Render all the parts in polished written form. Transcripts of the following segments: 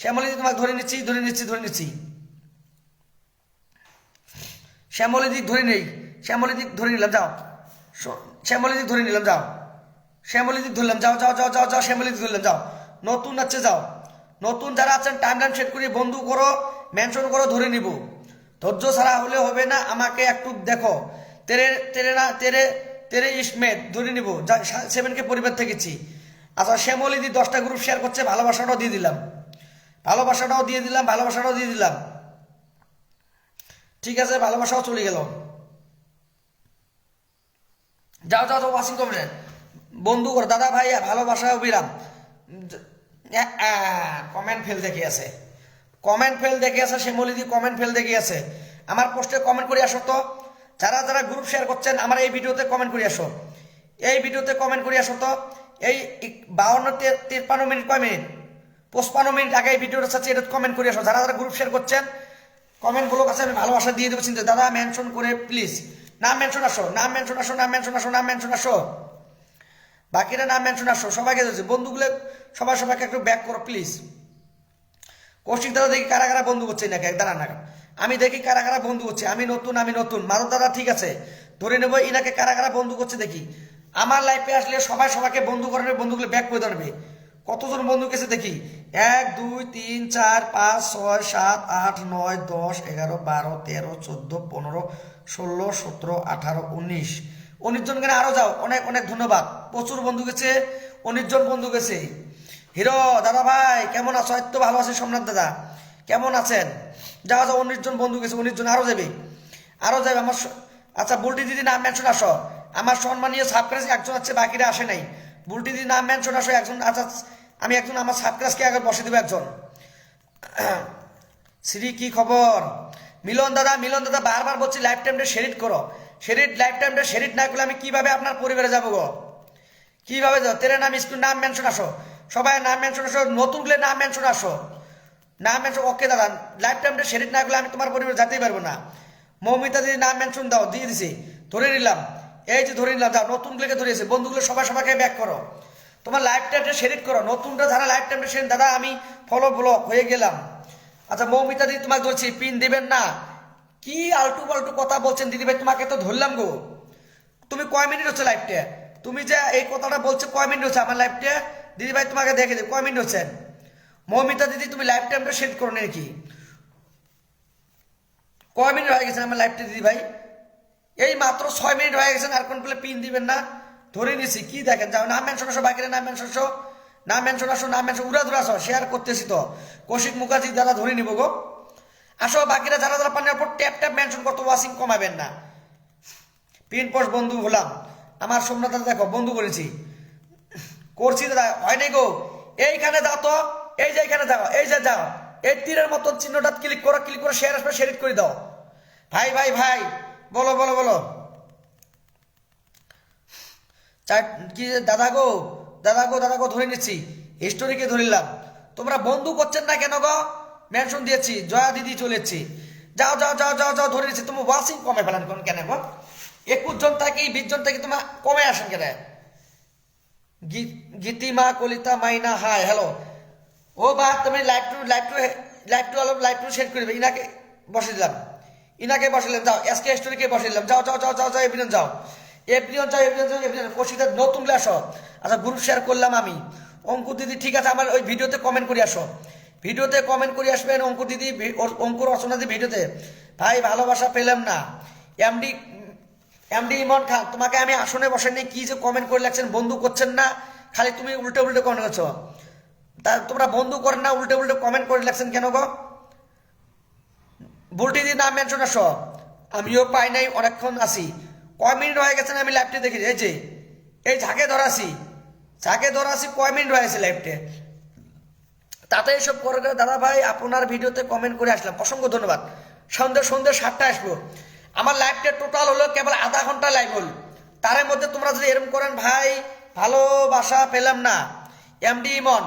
শ্যামলীদি তোমাকে ধরে নিচ্ছি শ্যামলীদি ধরে নেই, শ্যামলীদি ধরে নিলাম, যাও শ্যামলীদি ধরে নিলাম, যাও শ্যামলীদি ধরলাম, যাও যাও যাও যাও যাও শ্যামলীদি ধরলাম, যাও নতুন আছে, যাও নতুন যারা আছেন টাইমলাইন সেট করে বন্ধু করো, মেনশন করো, ধরে নিব। ধৈর্য ছাড়া হলে হবে না, আমাকে একটু দেখো। তেরে তেরে না তেরে তেরে ইসমেত ধরে নিব, 7K পরিবার থেকেছি। আচ্ছা শ্যামলীদি 10টা গ্রুপ শেয়ার করছে, ভালোবাসাটাও দিয়ে দিলাম, ঠিক আছে, ভালোবাসাও চলে গেল। যাও যাও যাও ওয়াশিং কমেন্ট বন্ধু কর, দাদা ভাই ভালোবাসা অবিরাম। কমেন্ট ফেল দেখে আছে, শ্যামলীদি কমেন্ট ফেল দেখে আছে। আমার পোস্টে কমেন্ট করে আসো তো, যারা যারা গ্রুপ শেয়ার করছেন আমার এই ভিডিওতে কমেন্ট করে আসো, তো। এই 52-53 মিনিট, কয় মিনিট, 55 মিনিট আগে এই ভিডিওটা চাচ্ছি, এটা কমেন্ট করে আসো। যারা যারা গ্রুপ শেয়ার করছেন কমেন্টগুলো কাছে আমি ভালোবাসা দিয়ে দেবো, চিন্তা। দাদা মেনশন করে প্লিজ, নাম মেনশন আসো, বাকিরা নাম মেনশন আসো, সবাইকে দিচ্ছি বন্ধুগুলো, সবাইকে একটু ব্যাক করো প্লিজ। কৌশিক দাদা দেখি কারা কারা বন্ধু করছে নাকি, দাঁড়ান না, আমি দেখি কারা কারা বন্ধু করছে। আমি নতুন মাধব দাদা ঠিক আছে, ধরে নেবো ইনাকে কারা কারা বন্ধু করছে দেখি। আমার লাইফে আসলে সবাইকে বন্ধু করে নেবে, বন্ধুগুলো ব্যাক করে দেবে। কতজন বন্ধু গেছে দেখি, 1 2 3 4 5 6 7 8 9 10 11 12 13 14 15 16 17 18 19 জন কেন, আরো যাও, অনেক অনেক ধন্যবাদ। প্রচুর বন্ধু গেছে, 19 জন বন্ধু গেছে। হিরো দাদা ভাই কেমন আছো? এত ভালো আছি। সোমনাথ দাদা কেমন আছেন? যাও যাও, 19 জন বন্ধু গেছে, 19 জন আরো যাবে আমার। আচ্ছা বুলটি দিদি নাম মেনশন আসো, আমার সম্মানীয় সাবক্রাস একজন আছে, বাকিরা আসে নাই। বুলটি দিদি নাম মেনশন আসো একজন। আচ্ছা আমি একজন আমার সাবক্রাসকে আগে বসে দেবো একজন। শ্রী কি খবর? মিলন দাদা বারবার বলছি লাইফ টাইমটা শেরিট করো, লাইফ টাইমটা শেরিট না করলে আমি কিভাবে আপনার পরিবারে যাবো গো, কিভাবে যাও? তেরে নাম স্কুল নাম মেনশন আসো, সবাই নাম মেনশন আসো, নতুন গুলো নাম মেনশন আসো, নাম মেনশন। ওকে দাদা লাইফ টাইমটা শেরিট না করলে আমি তোমার পরিবারে যেতেই পারবো না। মৌমিতা দিদি নাম মেনশন দাও, দিয়ে দিছি, ধরে নিলাম, এই যে ধরে নিলাম। যাও নতুন গুলোকে ধরেছে, বন্ধুগুলো সবাইকে ব্যাক করো, তোমার লাইফ টাইমটা শেরিট করো। নতুনটা যারা লাইফ টাইমটা শেরিট, দাদা আমি ফলো ব্লক হয়ে গেলাম। আচ্ছা মৌমিতা দিদি তোমাকে ধরছি, পিন দিবেন না, কি আলটু পাল্টু কথা বলছেন দিদি ভাই, তোমাকে তো ধরলাম গো। তুমি কয় মিনিট হচ্ছে লাইফটা, তুমি যে এই কথাটা বলছো কয় মিনিট হচ্ছে আমার লাইফটা, দিদি ভাই তোমাকে দেখে দিই কয় মিনিট হচ্ছেন। মৌমিতা দিদি তুমি লাইফ টাইমটা সেট করো নাকি, কয় মিনিট হয়ে গেছেন আমার লাইফটা দিদি ভাই? এই মাত্র 6 মিনিট হয়ে গেছেন, আর কোন বলে পিন দিবেন না, ধরে নিছি। কি দেখেন, যাও নাম মেনশন আসো, বাকিরা নাম মেনশন আসো, উড়া ধুরা আসো, শেয়ার করতেছি তো। কৌশিক মুখার্জি দাদা ধরে নিব গো, আসো। বাকিরা যারা যারা পানের পর ট্যাপ মেনশন করতো, ওয়াশিং কমাবেন না। পিন পোস্ট বন্ধু হলাম, আমার সোমনাথ দাদা দেখো বন্ধু করছি দাদা, হয় নাই গো। এইখানে যাও তো, এই যে এইখানে যাও, এই যে যাও, এই তীরের মতন চিহ্নটা ক্লিক করে শেয়ার আসবে, শেয়ার করে দাও। ভাই বলো কি দাদা গো ধরে নিচ্ছি, হিস্টোরিকে ধরিলাম। তোমরা বন্ধু করছেন না কেন গো? মেনশন দিয়েছি, জয়া দিদি চলেছি। যাও ধরে নিচ্ছি। তুমি ওয়াশিং কমে ফেলেন কেন গো? 21 জন থেকে 20 জন থেকে তোমার কমে আসেন কেন? গীতিমা কলিতা মাইনা হাই হ্যালো। ও বা তুমি লাইভ টু শেয়ার করবে, ইনাকে বসে দিলাম, যাও এসকে স্টোরিকে বসে দিলাম। যাও এভিনিয়ন যাও, কৌশিক নতুন আসো। আচ্ছা গ্রুপ শেয়ার করলাম আমি। অঙ্কুর দিদি ঠিক আছে, আমার ওই ভিডিওতে কমেন্ট করে আসো, আসবেন অঙ্কুর দিদি, অঙ্কুর অর্চনা দিদি ভিডিওতে। ভাই ভালোবাসা পেলাম না। এমডি ইমন খান, তোমাকে আমি আসনে বসে নিয়ে কি যে কমেন্ট করে লাগছেন, বন্ধু করছেন না, খালি তুমি উল্টে কমেন্ট করছো। তা তোমরা বন্ধু করেন না, উল্টে কমেন্ট করে লাগছেন কেন গো? বুলটি দিদি নাম মেনশন আসো, আমিও পাই নাই, অনেকক্ষণ আছি। কয় মিনিট হয়ে গেছেন আমি লাইভটা দেখি, এই ঝাঁকে ধরাছি কয় মিনিট হয়ে গেছে লাইভটা, তাতে এসব করে দাদা ভাই আপনার ভিডিওতে কমেন্ট করে আসলাম, অসংখ্য ধন্যবাদ। সন্ধ্যে 7টায় আসবো। আমার লাইভটা টোটাল হলো কেবল আধা ঘন্টা লাইভ হল, তার মধ্যে তোমরা যদি এরকম করেন ভাই ভালোবাসা পেলাম না। এমডি ইমন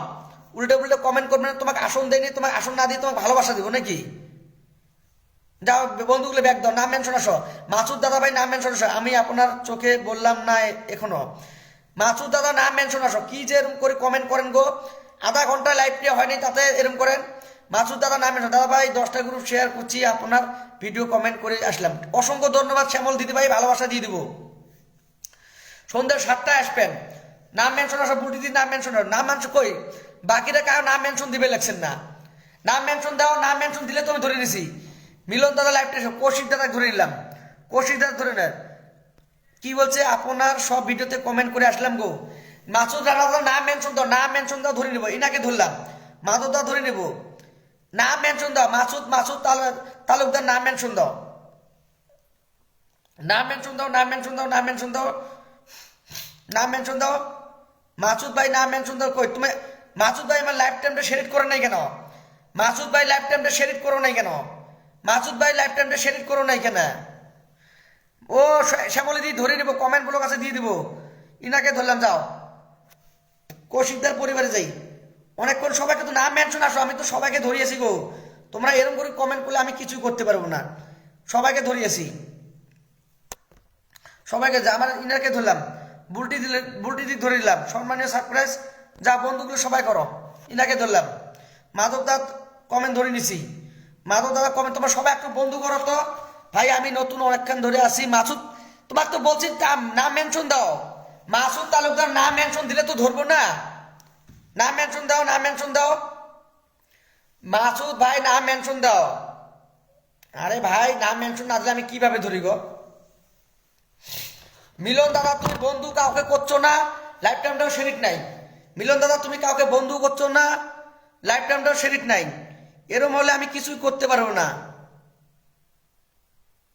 উল্টে কমেন্ট করবেন, তোমাকে আসন দেয়নি, তোমাকে আসন না দিয়ে তোমাকে ভালোবাসা দিব নাকি? যাও বন্ধুগুলো ব্যাগ দাও, নাম মেনশন আসো। মাসুদ দাদা ভাই নাম মেনশন আসো, আমি আপনার চোখে বললাম না এখনো। মাসুদ দাদা নাম মেনশন আসো, কি যে এরকম করে কমেন্ট করেন গো, আধা ঘন্টা লাইভ প্রিয় হয়নি, তাতে এরকম করেন। মাসুদ দাদা নামে দাদা ভাই 10টা গ্রুপ শেয়ার করছি, আপনার ভিডিও কমেন্ট করে আসলাম। অসংখ্য ধন্যবাদ শ্যামল দিদি ভাই, ভালোবাসা দিয়ে দিব। সন্ধ্যে 7টায় আসবেন। নাম মেনশন আসো, বুটি দিদি নাম মেনশন, নাম মেনশন কই বাকিরা কারো নাম মেনশন দিবে লাগছেন না। নাম মেনশন দাও, নাম মেনশন দিলে তো আমি ধরে নিছি। মিলন দাদা লাইভটা এসো, কৌশিক দাদা ধরে নিলাম, কৌশিক দাদা ধরে নেন। কি বলছে আপনার সব ভিডিওতে কমেন্ট করে আসলাম গো। মাসুদ দাদা নাম মেনশন দাও, নাম মেনশন দাও, ধরে নিব। ইনাকে ধরলাম, মাধব দা ধরে নিব। নাম মেনশন দাও, মাসুদ তালুকদার নাম মেনশন দাও, নাম মেনশন দাও, নাম মেনশন দাও, নাম মেনশন দাও, নাম মেনশন দাও। মাসুদ ভাই নাম মেনশন দাও। কই তুমি মাসুদ ভাই আমার লাইফ টাইমটা শেয়ার করে নাই কেন? মাসুদ ভাই লাইফ টাইমটা শেয়ার করো নাই কেন? মাসুদ ভাই লাইফ টাইমটা শেয়ার করো নাই কেন? ও শ্যামলী দি ধরে নিব, কমেন্ট গুলো কাছে দিয়ে দিব। ইনাকে ধরলাম, যাও কৌশিকদার পরিবারে যাই। অনেকক্ষণ সবাইকে তো নাম মেনশন আসো, আমি তো সবাইকে ধরিয়েছি গো। তোমরা এরকম করে কমেন্ট করলে আমি কিছুই করতে পারবো না। সবাইকে ধরিয়েছি, সবাইকে আমার ইনারকে ধরলাম, বুলটি দিক ধরে নিলাম। সম্মানীয় সারপ্রাইজ যা বন্ধুগুলো সবাই করো। ইনাকে ধরলাম, মাধব দাদ কমেন্ট ধরে নিছি। মাধব দাদা কমেন্ট, তোমার সবাই একটু বন্ধু করো তো ভাই। আমি নতুন অনেকক্ষণ ধরে আসি। মাসুদ তোমার তো বলছি নাম মেনশন দাও। মাসুদ তালুকদার নাম মেনশন দিলে তো ধরবো না। নাম মেনশন দাও, নাম মেনশন দাও। মাসুদ ভাই নাম মেনশন দাও। আরে ভাই নাম মেনশন না দিলে আমি কিভাবে ধরি গো? মিলন দাদা তুমি বন্ধু কাউকে করছো না, লাইফ টাইমটাও শেরিক নাই। মিলন দাদা তুমি কাউকে বন্ধু করছো না, লাইফ টাইমটাও শেরিক নাই। এরম হলে আমি কিছুই করতে পারবো না।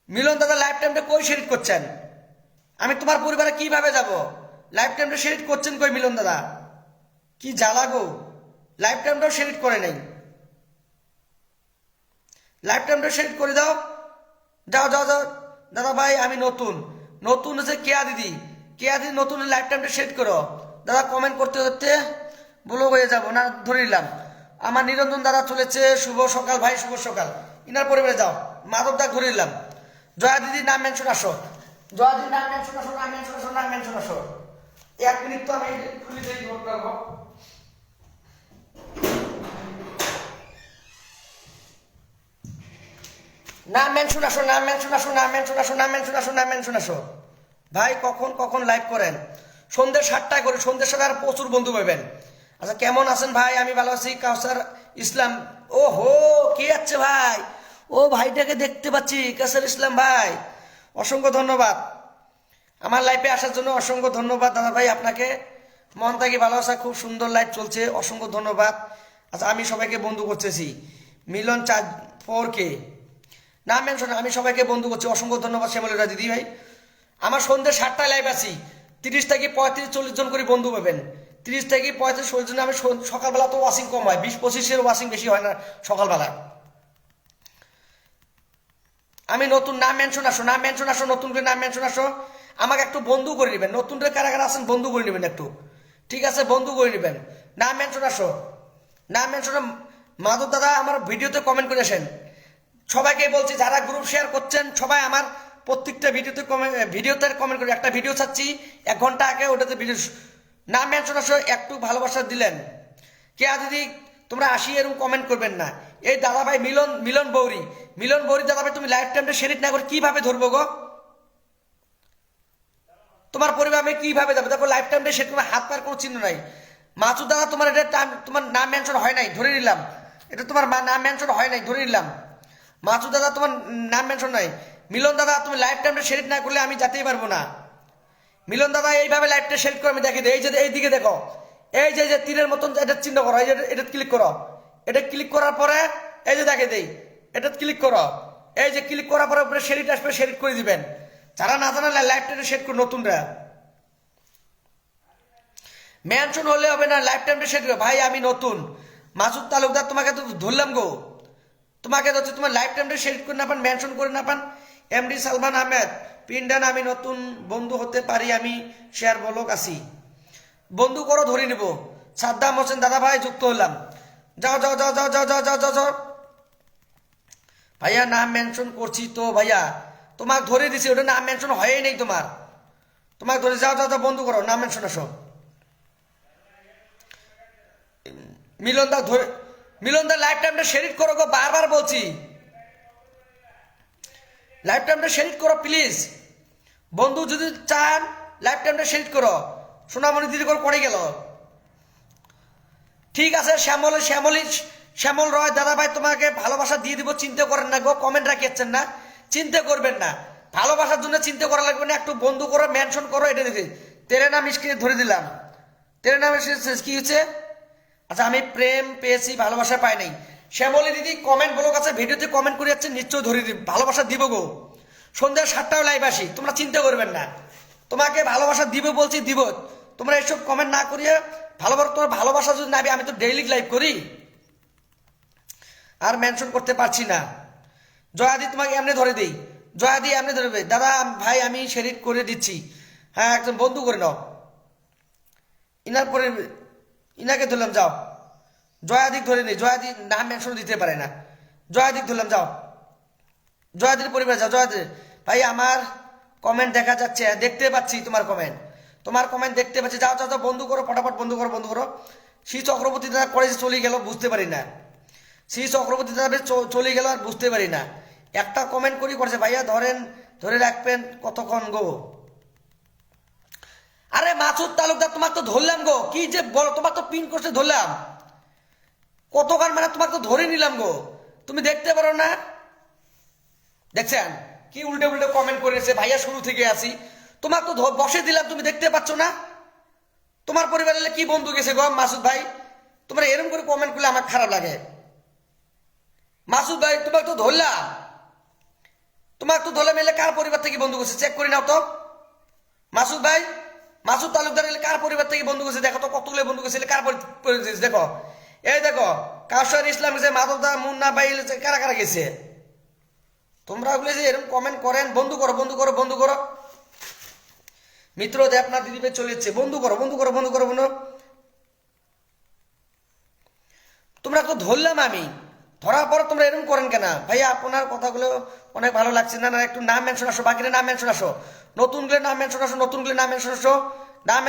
মিলন দাদা লাইফ টাইমটা কই শেরিক করছেন? আমি তোমার পরিবারে কিভাবে যাব? লাইফ টাইমটা শেরিক করছেন কই মিলন দাদা? কি জ্বালা গো, লাইফ টাইমটাও শেরিক করে নাই। লাইফ টাইমটা শেরিক করে দাও। যাও যাও যাও দাদা ভাই, আমি নতুন নতুন হচ্ছে কেয়া দিদি, কেয়া দিদি নতুন লাইফ টাইমটা সেট করো। দাদা কমেন্ট করতে করতে বলো হয়ে যাবো না, ধরে নিলাম। আমার নিরঞ্জন দাদা চলেছে, শুভ সকাল ভাই, শুভ সকাল। ইনার পরিবারে যাও, মাধব দা ধরে নিলাম। জয়া দিদি নাম মেনশন আসো, জয়া দিদি নাম মেনশন আসো, নাম মেনশন আসো, নাম মেনশন আসো। 1 মিনিট তো আমি খুলে দিই, নোট করবো। নাম মেনশন আসো, নাম মেনশন আসো, নাম মেনশন আসো, নাম মেনশন আসো, নাম মেনশন আসো। ভাই কখন কখন লাইভ করেন? সন্ধ্যে 7টায় করে, সন্ধ্যের সাথে আর প্রচুর বন্ধু পাবেন। আচ্ছা কেমন আছেন ভাই? আমি ভালো আছি। কাউসার ইসলাম, ও হো কে আছে ভাই? ও ভাইটাকে দেখতে পাচ্ছি, কাউসার ইসলাম ভাই, অসংখ্য ধন্যবাদ আমার লাইফে আসার জন্য। অসংখ্য ধন্যবাদ দাদা ভাই আপনাকে, মন থেকে ভালোবাসা, খুব সুন্দর লাইভ চলছে, অসংখ্য ধন্যবাদ। আচ্ছা আমি সবাইকে বন্ধু করতেছি। মিলন 4K নাম মেনশন, আমি সবাইকে বন্ধু করছি, অসংখ্য ধন্যবাদ শ্যামলীরা দিদি ভাই। আমার সন্ধ্যে 7টায় লাইভ আছি। 30 থেকে 35-40 জন করে বন্ধু পাবেন। 30 থেকে 35-40 জন। আমি সকালবেলা তো ওয়াশিং কম হয়, 20-25-এর ওয়াশিং বেশি হয় না সকালবেলা। আমি নতুন, নাম মেনশন আসো, নাম মেনশন আসো, নতুন করে নাম মেনশন আসো। আমাকে একটু বন্ধু করে নেবেন, নতুন করে কারা কারা আছেন বন্ধু করে নেবেন একটু, ঠিক আছে? বন্ধু করে নেবেন, নাম মেনশন আসো, নাম মেনশন। মাধব দাদা আমার ভিডিওতে কমেন্ট করে আসেন। সবাইকে বলছি যারা গ্রুপ শেয়ার করছেন সবাই আমার প্রত্যেকটা ভিডিওতে কমেন্ট করে। একটা ভিডিও চাচ্ছি 1 ঘন্টা আগে, ওটাতে ভিডিও নাম মেনশন আসো, একটু ভালোবাসা দিলেন। কে দিদি তোমরা আসি এরকম কমেন্ট করবেন না। এই দাদা ভাই মিলন বৌরি দাদা ভাই, তুমি লাইফ টাইমটা শেরিট না করে কিভাবে ধরবো গো? তোমার পরিবার আমি কিভাবে যাবো? দেখো লাইফ টাইমটা শেরিট, তোমার হাত পায়ের কোনো চিহ্ন নাই। মাসুদ দাদা তোমার এটা তোমার নাম মেনশন হয় নাই, ধরে নিলাম। এটা তোমার নাম মেনশন হয় নাই, ধরে নিলাম। মাসুদ দাদা তোমার নাম মেনশন নাই। মিলন দাদা তুমি লাইফ টাইমটা শেরিট না করলে আমি যেতেই পারবো না। মিলন দাদা এইভাবে লাইফটা শেরিট করে আমি দেখে দিই। এই যে এই দিকে দেখো, এই যে তীরের মতন এটা চিহ্ন করো, এই যে এটা ক্লিক করো। এটা ক্লিক করার পরে এই যে দেখে দেই, এটা ক্লিক করো। এই যে ক্লিক করার পরে উপরে শেরিট আসবে, শেরিট করে দিবেন। যারা না জানা লাইফটা শেরিট করে, নতুনরা মেনশন হলে হবে না, লাইফ টাইমটা শেরিট করে। ভাই আমি নতুন, মাসুদ তালুকদার তোমাকে তো ধরলাম গো। তোমাকে হচ্ছে তোমার লাইফ টাইমটা শেয়ার করে না পান, মেনশন করে না পান। এমডি সালমান আহমেদ পিন্ডান, আমি নতুন বন্ধু হতে পারি, আমি শেয়ার বলক আছি, বন্ধু করো, ধরে নিব। সাদ্দাম হোসেন দাদা ভাই যুক্ত হলাম। যাও যাও যাও যাও যাও যাও যাও যাও যাও। ভাইয়া নাম মেনশন করছি তো ভাইয়া, তোমাকে ধরে দিছি, ওটা নাম মেনশন হয়ই নেই তোমার। তোমাকে ধরে যাও যাও যাও, বন্ধু করো, নাম মেনশন আসো। মিলনদা ধরে, মিলনদা লাইভ টাইমটা শেয়ার করো গো, বারবার বলছি লাইভ টাইমটা শেয়ার করো প্লিজ। বন্ধু যদি চান লাইভ টাইমটা শেয়ার করো। সোনামণি দিদি করে পড়ে গেল। ঠিক আছে শ্যামল রয় দাদা ভাই, তোমাকে ভালোবাসা দিয়ে দিব, চিন্তা করেন না গো, কমেন্ট রাখিয়েছেন না, চিন্তা করবেন না, ভালোবাসার জন্য চিন্তা করা লাগবে না, একটু বন্ধু করো, মেনশন করো, এটা দেখি তেরে নাম স্ক্রিনে ধরে দিলাম। তেরে নাম কি হচ্ছে? আচ্ছা, আমি প্রেম পেয়েছি, ভালোবাসা পাই নাই। শ্যামলী দিদি কমেন্ট বলো কাছে, ভিডিওতে কমেন্ট করে যাচ্ছে, নিশ্চয় ধরে দিব, ভালোবাসা দিব গো। সন্ধ্যা 7টায় লাইভ আসি, তোমরা চিন্তা করবেন না, তোমাকে ভালোবাসা দিব বলছি, দিব। তোমরা এসব কমেন্ট না করিয়ে ভালোবাসা, তোমার ভালোবাসা যদি না, আমি তো ডেইলি লাইভ করি, আর মেনশন করতে পারছি না। জয়াদি তোমাকে এমনি ধরে দিই, জয়াদি এমনি ধরবে, দাদা ভাই আমি শেয়ার করে দিচ্ছি, হ্যাঁ একজন বন্ধু করে নাও। ইনার পরে ইনাকে ধরলাম, যাও। জয়াদিক ধরে নেই, জয়াদি নাম মেনশন দিতে পারে না, জয়াদিক ধরলাম, যাও। জয়াদির পরিবার যাও, জয়াদি ভাই আমার কমেন্ট দেখা যাচ্ছে, দেখতে পাচ্ছি তোমার কমেন্ট দেখতে পাচ্ছি, যাও যাও যাও, বন্ধু করো ফটাফট, বন্ধু করো। শ্রী চক্রবর্তী দাদা কলেজে চলে গেল, বুঝতে পারি না। শ্রী চক্রবর্তী দাদা চলে গেল আর বুঝতে পারি না। একটা কমেন্ট করেছে, ভাইয়া ধরে রাখবেন কতক্ষণ গো। আরে মাসুদ তালুকদার, তোমাকে তো ধরলাম গো, কি যে বলো, তোমার তো পিন করছে ধরলাম, কতক্ষণ মানে তোমাকে তো ধরে নিলাম গো, তুমি দেখতে পারো না? দেখছেন কি উল্টে কমেন্ট করেছে, ভাইয়া শুরু থেকে আসি, তোমাকে তো বসে দিলাম, তুমি দেখতে পাচ্ছ না? তোমার পরিবারের কি বন্ধু গেছে গো মাসুদ ভাই? তোমরা এরকম করে কমেন্ট করলে আমার খারাপ লাগে। মাসুদ ভাই তোমাকে তো ধরলাম, মেলে কার পরিবার থেকে বন্ধু গেছে চেক করে নাও তো। মাসুদ ভাই, মাসুদ তালুকদার এলে কার পরিবার থেকে বন্ধু গেছে দেখো তো, কতগুলো বন্ধু গেছে, কার পরিবার দেখো। এই দেখো কাউসার ইসলাম গেছে, মাধবদা মুন্না ভাই কারা গেছে। তোমরা ওগুলো যে এরকম কমেন্ট করেন, বন্ধু করো। মিত্র দেবনাথ দিদি ভাই চলে যাচ্ছে, বন্ধু করো। তোমরা তো ধরলাম আমি, ধরার পর তোমরা এরকম করেন কেন ভাইয়া? আপনার কথাগুলো অনেক ভালো লাগছে না, একটু নাম মেনশন আসো, বাকিরা নাম মেনশন আসো, নতুনগুলো নাম মেনশন আসো, নাম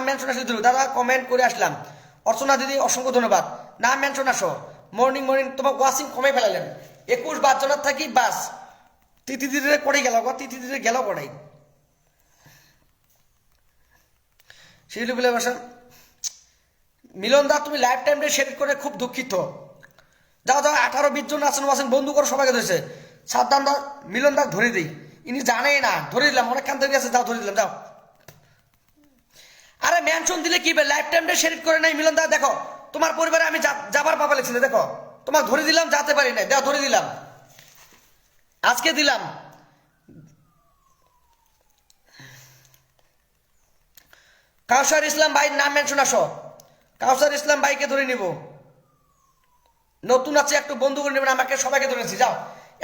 মেনশন আসো। দাদা কমেন্ট করে আসলাম, অর্চনা দিদি অসংখ্য ধন্যবাদ, নাম মেনশন আসো। মর্নিং তোমার ওয়াশিং কমে ফেলালেন, 21 বাদ জনার থাকি বাস, তিথিদিরে করে গেল গো, তিথিদিরে গেল পড়াই শিলিগুড়ি বলে বসা। মিলন দা তুমি লাইফ টাইমটা শেয়ার করে খুব দুঃখিত। যাও 18-20 জন আছেন ওয়াশিং, বন্ধু করে সবাইকে ধরেছে। সাবধান দা, মিলন দা ধরে দিই, ইনি জানেই না, ধরে দিলাম, অনেকখান থেকে আছে, যাও ধরে দিলাম, যাও। আরে মেনশন দিলে কি লাইফ টাইমটা শেয়ার করে নাই মিলন দা, দেখো তোমার পরিবারে আমি যাবার পাপা লিখছিল, দেখো তোমাকে ধরে দিলাম, যেতে পারি নাই, দেখো ধরে দিলাম, আজকে দিলাম। কাউসার ইসলাম ভাই নাম মেনশন আসো, কাউসার ইসলাম ভাইকে ধরে নিব, নতুন আছে একটু বন্ধু করে নেবেন, আমাকে সবাইকে ধরেছি, যাও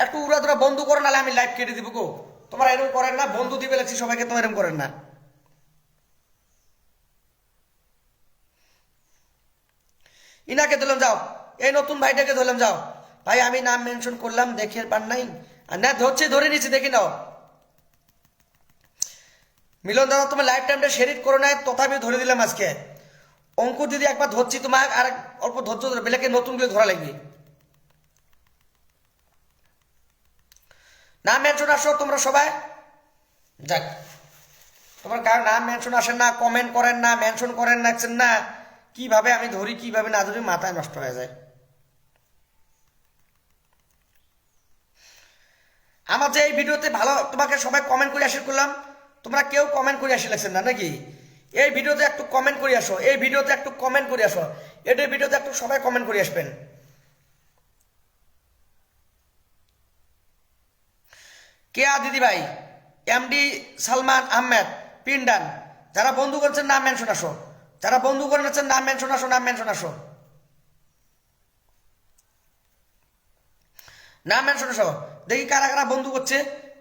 একটু উড়া বন্ধু করো, নাহলে আমি লাইভ কেটে দিব গো। তোমরা এরকম করেন না, বন্ধু দিবে লাগছি সবাইকে, তোমার এরকম করেন না। ইনাকে ধরলাম, যাও, এই নতুন ভাইটাকে ধরলাম, যাও। ভাই আমি নাম মেনশন করলাম, দেখে পান নাই, আর না ধরে নিচ্ছি, দেখে নাও। মিলন দাদা তোমার লাইফ টাইমটা শেয়ার করো নাই, তথাপি ধরে দিলাম আজকে। অঙ্কুর দিদি একবার ধরছি, তোমার আর অল্প ধৈর্য ধরে, বেলাকে নতুনগুলো ধরা লাগবে। নাম মেনশন আসো তোমরা সবাই, যাক তোমার কারণ নাম মেনশন আসেন না, কমেন্ট করেন না, মেনশন করেন না, কিভাবে আমি ধরি কিভাবে না ধরি মাথায় নষ্ট হয়ে যায়। আমার যে এই ভিডিওতে ভালো, তোমাকে সবাই কমেন্ট করে আসি করলাম, তোমরা কেউ কমেন্ট করে আসি লাগছেন না নাকি? এই ভিডিওতে একটু কমেন্ট করে আসো, এই ভিডিওতে একটু কমেন্ট করে আসো, এটার ভিডিওতে একটু সবাই কমেন্ট করে আসবেন। কেয়া দিদি ভাই, এমডি সালমান আহমেদ পিন্ডান, যারা বন্ধু করেছেন নাম মেনশন আসো, যারা বন্ধু করে নিচ্ছেন নাম মেনশন আসো, নাম মেনশন আসো। দেখি কারা বন্ধু করছে,